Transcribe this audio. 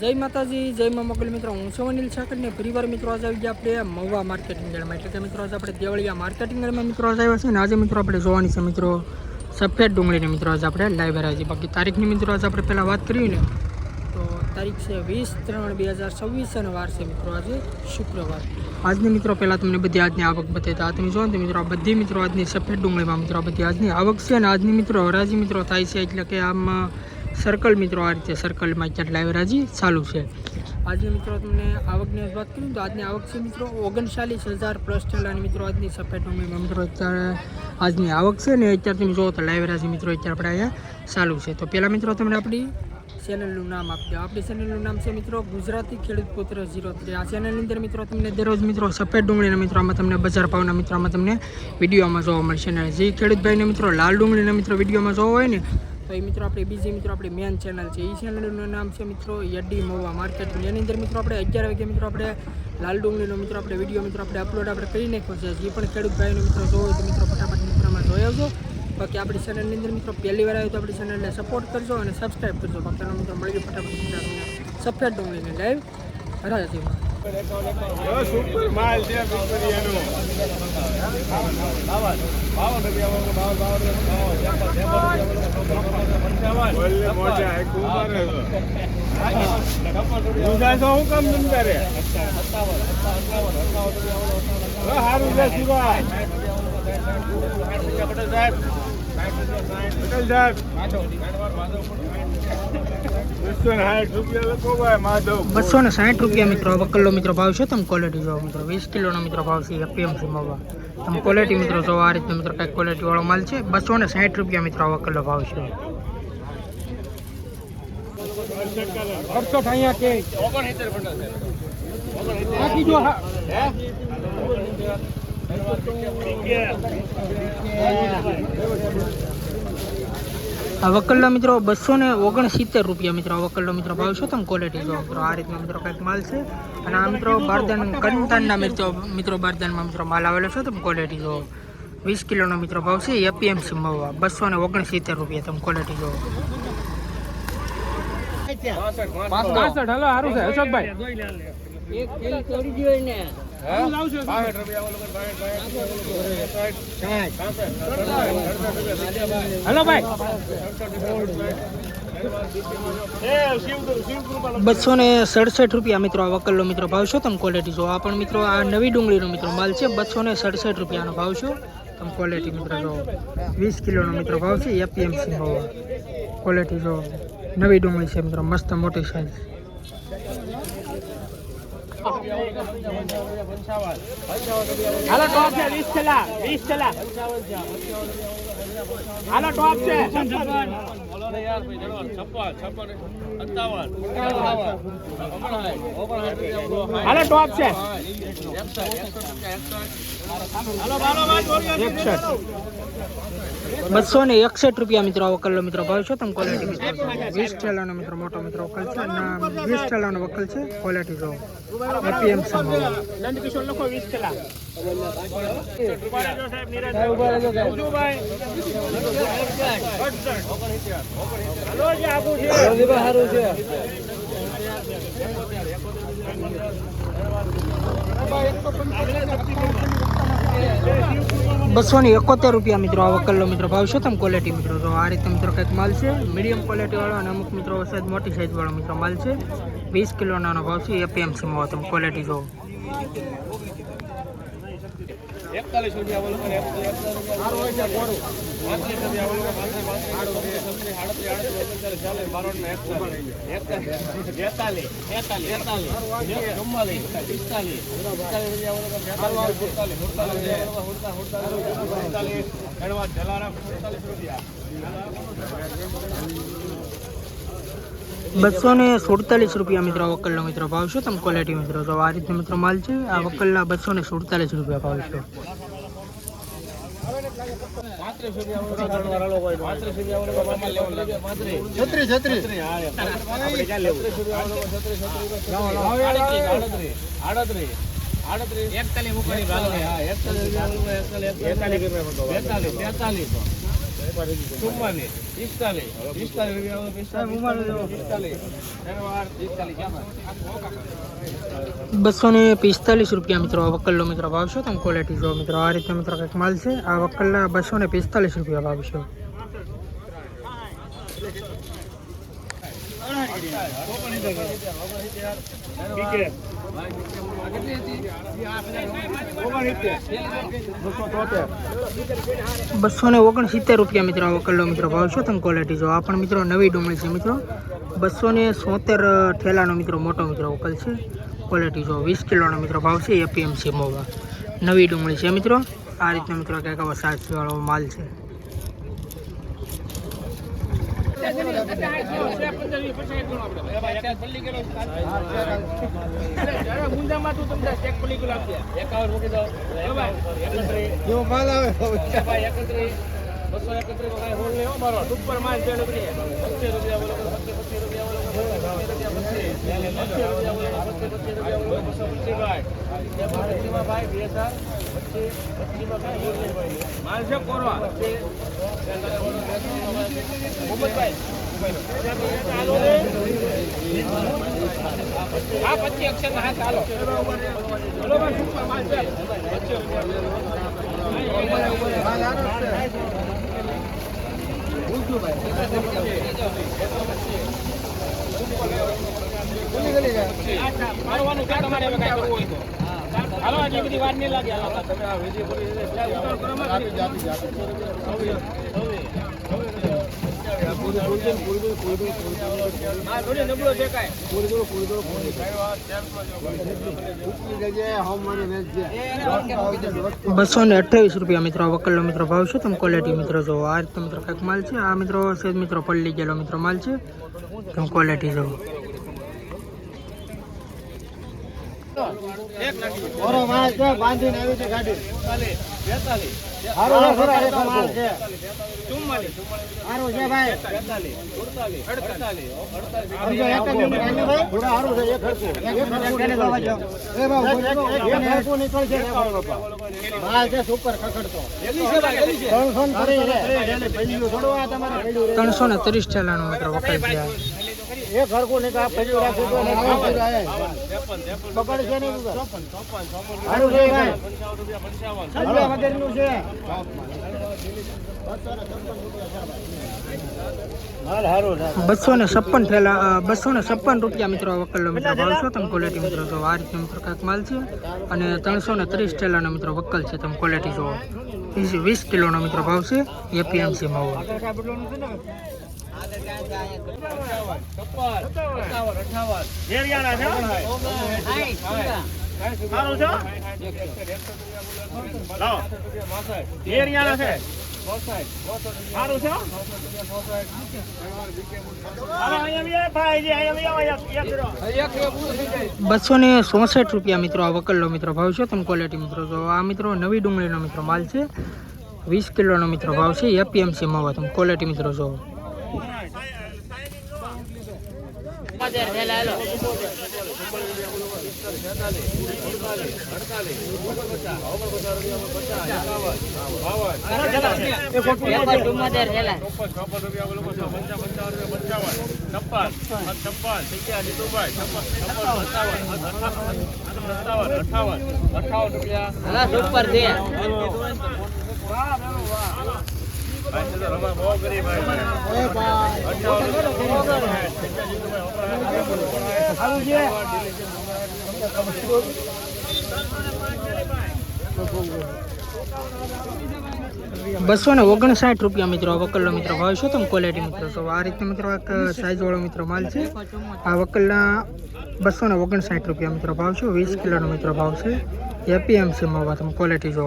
જય માતાજી, જય મા મોગલ મિત્રો. હું છું અનિલ ઠાકર ને પરિવાર મિત્રો આજે આવી ગયા આપણે મહુવા માર્કેટિંગ યાર્ડમાં. એટલે કે મિત્રો આજે આપણે દેવળિયા માર્કેટિંગ યાર્ડમાં મિત્રો આજે આવ્યા છે ને આજે મિત્રો આપણે જોવાની છે મિત્રો સફેદ ડુંગળીને મિત્રો આજે આપણે લાઈવ આવ્યા છે. બાકી તારીખની મિત્રો આજે આપણે પહેલાં વાત કરી ને તો તારીખ છે 20/3/2026 અને વાર છે મિત્રો આજે શુક્રવાર. આજની મિત્રો પહેલાં તમને બધી આજની આવક બતાવતા તમે જો ને મિત્રો આ બધી મિત્રો આજની સફેદ ડુંગળીમાં મિત્રો આ બધી આજની આવક છે અને આજની મિત્રો હરાજી મિત્રો થાય છે. એટલે કે આમ સર્કલ મિત્રો આ રીતે સર્કલમાં અત્યારે લાઈવ હરાજી ચાલુ છે. આજે મિત્રો તમને આવકની વાત કરીએ તો આજની આવક છે મિત્રો 39,000 પ્લસ થયેલાની મિત્રો આજની સફેદ ડુંગળીમાં મિત્રો અત્યારે આજની આવક છે ને અત્યારે તમે જોવો તો લાઈવ હરાજી મિત્રો અત્યારે આપણે અહીંયા ચાલુ છે. તો પહેલાં મિત્રો તમને આપણી ચેનલનું નામ આપી દો. આપણી ચેનલનું નામ છે મિત્રો ગુજરાતી ખેડૂત પુત્ર 03. આ ચેનલની અંદર મિત્રો તમને દરરોજ મિત્રો સફેદ ડુંગળીના મિત્રો આમાં તમને બજાર ભાવના મિત્રો આમાં તમને વિડીયોમાં જોવા મળશે. ને જે ખેડૂત ભાઈને મિત્રો લાલ ડુંગળીના મિત્રો વિડીયોમાં જોવા હોય ને તો એ મિત્રો આપણે બીજી મિત્રો આપણી મેન ચેનલ છે. એ ચેનલનું નામ છે મિત્રો યડી મહુવા માર્કેટ. એની અંદર મિત્રો આપણે 11 વાગે મિત્રો આપણે લાલ ડુંગળીનો મિત્રો આપણે વિડીયો મિત્રો આપણે અપલોડ આપણે કરી નાખ્યો છે. જે પણ ખેડૂત ભાઈનો મિત્રો જોવો હોય તો મિત્રો ફટાફટ મિત્રોમાં જોઈ આવજો. બાકી આપણી ચેનલની અંદર મિત્રો પહેલી વાર આવ્યો તો આપણી ચેનલને સપોર્ટ કરજો અને સબસ્ક્રાઈબ કરજો. બાકી મિત્રો મળી ગયો ફટાફટ સફેદ ડુંગળીને લાઈવ હરાજીમાં. સુપર માલ છે ₹260 મિત્રો વકલ્લો મિત્રો ભાવ છે. તમે ક્વોલિટી જોવો મિત્રો 20 કિલોનો મિત્રો ભાવ છે એપીએમસી મહુવા. તમે ક્વોલિટી મિત્રો જોવો આ રીતે મિત્રો કંઈક ક્વોલિટી વાળો માલ છે. ₹260 મિત્રો વકલ્લો ભાવ છે. આ વકલ્લા મિત્રો ₹269 મિત્રો વકલ્લો મિત્રો ભાવ છે. તમે ક્વોલિટી જો મિત્રો આ રીતના મિત્રો કંઈક માલ છે. અને આ મિત્રો બારદાન કંટાનના મિત્રો બારદાનમાં મિત્રો માલ આવેલો છે. તમે ક્વોલિટી જો 20 કિલોનો મિત્રો ભાવ છે એપીએમસી મહુવા ₹269 તમે ક્વોલિટી જો. હાલો સારું છે અશોકભાઈ હલો ભાઈ ₹267 મિત્રો આ વકલ્લો મિત્રો ભાવ છો. તમે ક્વોલિટી જો આ પણ મિત્રો આ નવી ડુંગળીનો મિત્રો માલ છે. ₹267 ભાવ છો. તમે ક્વોલિટી મિત્રો જો 20 કિલોનો મિત્રો ભાવ છે એપીએમસી મહુવા. ક્વોલિટી જો નવી ડુંગળી છે મિત્રો મસ્ત મોટી સાઈઝ. હાલો ટોપ છે 20 થેલા હાલો ટોપ છે 56 હાલો ટોપ છે 261 મિત્રો આ વકલ્લો મિત્રો ભાવ છો. તમે ક્વોલિટી મિત્રો 20 થેલાનો મિત્રો મોટો મિત્રો વકલ છે અને 20 થેલાનો વકલ છે. ક્વોલિટી જો એપીએમસી દંડ કિશોર લખો 20 થેલા ₹271 મિત્રો આ વકલ્લો મિત્રો ભાવ છો. તમે ક્વોલિટી મિત્રો જો આ રીતે મિત્રો કંઈક માલ છે મીડિયમ ક્વોલિટી વાળો અને અમુક મિત્રો સાઈઝ મોટી સાઈઝ વાળો મિત્રો માલ છે. 20 કિલોનો ભાવ છે એપીએમસી માં. તમે ક્વોલિટી જો 247 મિત્રો વકલ્લો મિત્રો ભાવ છો. તમે ક્વોલિટી મિત્રો જો આ રીતે મિત્રો માલ છે. આ વકલ્લા ₹247 ભાવ છે. ₹245 મિત્રો આ વકલનો મિત્રો ભાવ છે. તમે ક્વોલિટી જો મિત્રો આ રીતે મિત્રો કંઈક માલ છે. આ વકલના ₹245 ભાવ છે. ₹269 મિત્રો આ વકલનો મિત્રો ભાવ છે. તમે ક્વોલિટી જો આ પણ મિત્રો નવી ડુંગળી છે મિત્રો. 276 ઠેલાનો મિત્રો મોટો મિત્રો વકલ છે. ક્વોલિટી જો 20 કિલોનો મિત્રો ભાવ છે. એપીએમસી મહુવા નવી ડુંગળી છે મિત્રો. આ રીતનો મિત્રો કંઈક આવો સાચવાળો માલ છે. ₹228 મિત્રો આ વકલનો મિત્રો ભાવ છે. તમે ક્વોલિટી મિત્રો જો આ રીતે મિત્રો કંઈક માલ છે. આ મિત્રો સેજ મિત્રો પલ્લી ગયેલો મિત્રો માલ છે. તમે ક્વોલિટી જો ₹330 ઠેલાનો મિત્રો વકલ છે. एक घर को निकाह पड़ी रखे तो पकड़ के नहीं हारू છે ભાઈ ₹55 વગરનું છે હાલ હારો ₹256 મિત્રો વકલનો મિત્રો ભાવ છે. તમે ક્વોલિટી મિત્રો જો આ રીતે મિત્રો કાંઈક માલ છે. અને 330 ઠેલાનો મિત્રો વકલ છે. તમે ક્વોલિટી જો 20 કિલોનો મિત્રો ભાવ છે. એપીએમસી મહુવા ₹264 મિત્રો આ વકલનો મિત્રો ભાવ છે. તમે ક્વોલિટી મિત્રો જો આ મિત્રો નવી ડુંગળીનો મિત્રો માલ છે. 20 કિલોનો મિત્રો ભાવ છે. એપીએમસી મહુવા તમે ક્વોલિટી મિત્રો જો ₹259 મિત્રો આ વકલનો મિત્રો ભાવ છે. તમે ક્વોલિટી મિત્રો જો આ રીતે મિત્રો એક સાઈઝ વાળો મિત્રો માલ છે. આ વકલના ₹259 મિત્રો ભાવ છે. 20 કિલોનો મિત્રો ભાવ છે. એપીએમસી મહુવા તમે ક્વોલિટી જો